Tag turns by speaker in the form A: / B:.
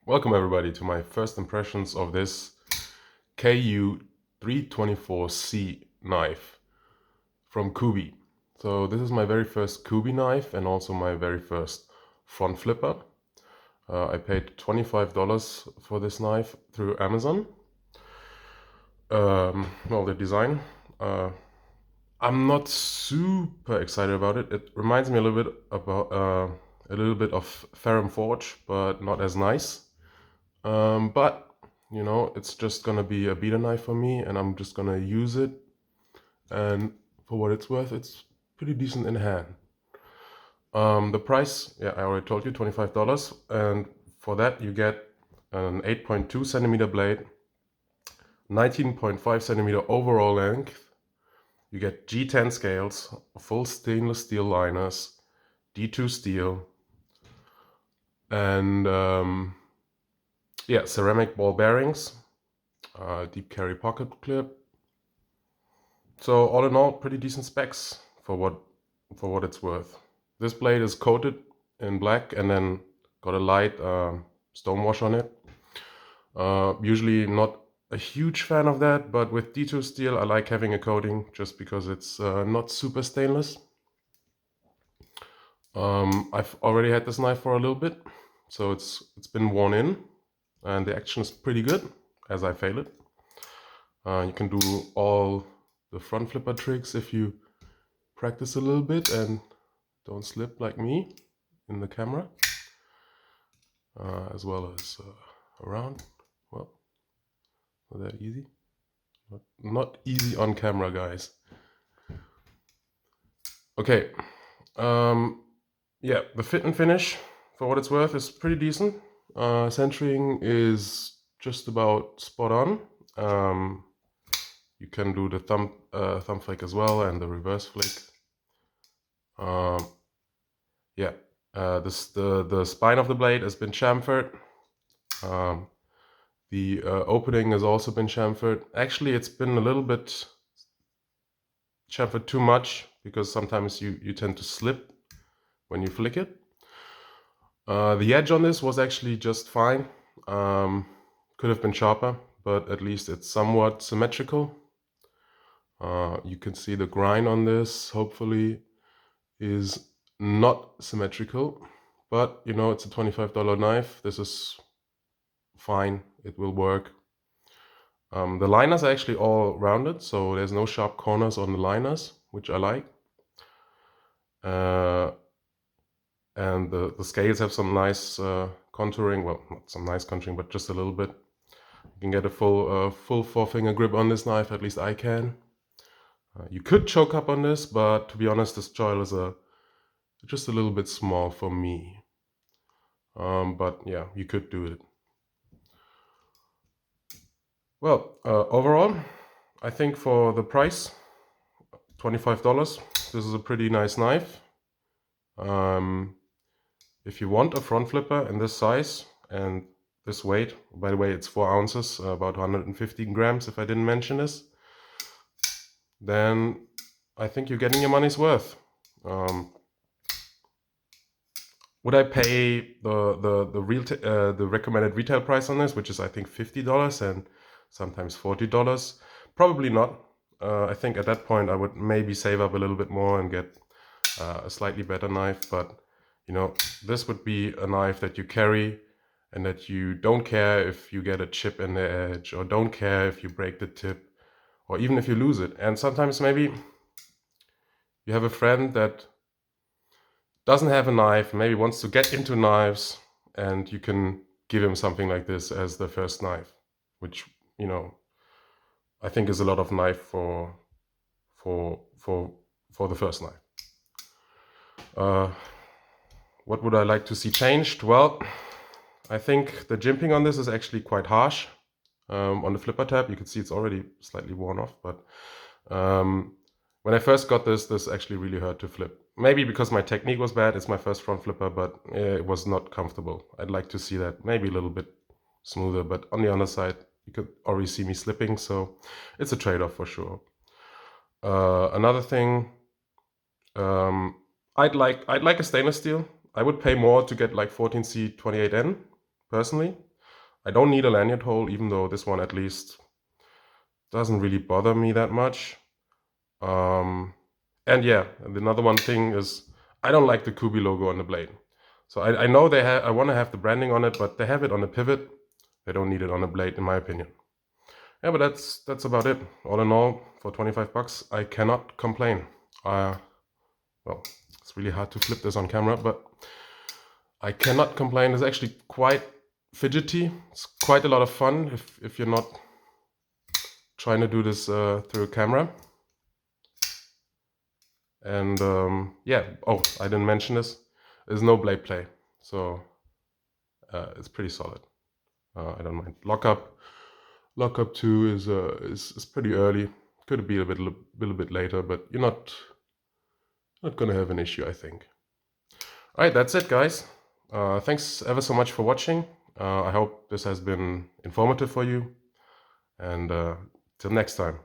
A: Welcome everybody to my first impressions of this KU342C knife from Kubey. So this is my very first Kubey knife and also my very first front flipper. I paid $25 for this knife through Amazon. Well, the design. I'm not super excited about it. It reminds me a little bit of Ferrum Forge, but not as nice. But you know, it's just gonna be a beater knife for me, and I'm just gonna use it. And for what it's worth, it's pretty decent in hand. The price, yeah, I already told you, $25, and for that you get an 8.2 centimeter blade, 19.5 centimeter overall length. You get G10 scales, full stainless steel liners, D2 steel, and yeah, ceramic ball bearings, deep carry pocket clip. So all in all, pretty decent specs for what it's worth. This blade is coated in black and then got a light stonewash on it. Usually not a huge fan of that, but with D2 steel I like having a coating just because it's not super stainless. I've already had this knife for a little bit, so it's been worn in, and the action is pretty good as I fail it. You can do all the front flipper tricks if you practice a little bit and don't slip like me in the camera, as well as around. Well, not that easy. Not easy on camera, guys. Okay. Yeah, the fit and finish, for what it's worth, is pretty decent. Centering is just about spot on. You can do the thumb flick as well and the reverse flick. Yeah, the spine of the blade has been chamfered. The opening has also been chamfered. Actually, it's been a little bit chamfered too much because sometimes you tend to slip when you flick it. The edge on this was actually just fine. Could have been sharper, but at least it's somewhat symmetrical. You can see the grind on this, hopefully, is not symmetrical, but you know, it's a $25 knife. This is fine, it will work. The liners are actually all rounded, so there's no sharp corners on the liners, which I like. And the scales have some nice contouring. Well, not some nice contouring, but just a little bit. You can get a full four-finger grip on this knife, at least I can. You could choke up on this, but to be honest, this choil is just a little bit small for me. But yeah, you could do it. Well, overall, I think for the price, $25, this is a pretty nice knife. If you want a front flipper in this size and this weight, by the way, it's 4 ounces, about 115 grams if I didn't mention this, then I think you're getting your money's worth. Would I pay the recommended retail price on this, which is I think $50 and sometimes $40? Probably not. I think at that point I would maybe save up a little bit more and get a slightly better knife, but you know, this would be a knife that you carry and that you don't care if you get a chip in the edge, or don't care if you break the tip, or even if you lose it. And sometimes maybe you have a friend that doesn't have a knife, maybe wants to get into knives, and you can give him something like this as the first knife, which, you know, I think is a lot of knife for the first knife. What would I like to see changed? Well, I think the jimping on this is actually quite harsh. On the flipper tab, you can see it's already slightly worn off, but when I first got this actually really hurt to flip. Maybe because my technique was bad, it's my first front flipper, but it was not comfortable. I'd like to see that maybe a little bit smoother, but on the other side, you could already see me slipping, so it's a trade-off for sure. Another thing, I'd like a stainless steel. I would pay more to get like 14C28N, personally. I don't need a lanyard hole, even though this one at least doesn't really bother me that much. And yeah, another one thing is I don't like the Kubey logo on the blade. So I know they have, I want to have the branding on it, but they have it on the pivot. They don't need it on the blade, in my opinion. Yeah, but that's about it. All in all, for 25 bucks, I cannot complain. Well, it's really hard to flip this on camera, but I cannot complain. It's actually quite fidgety. It's quite a lot of fun if you're not trying to do this through a camera. And yeah, oh, I didn't mention this. There's no blade play, so it's pretty solid. I don't mind. Lockup 2 is pretty early. Could be a little bit later, but you're not gonna have an issue, I think. All right, that's it, guys. Thanks ever so much for watching. I hope this has been informative for you, and till next time.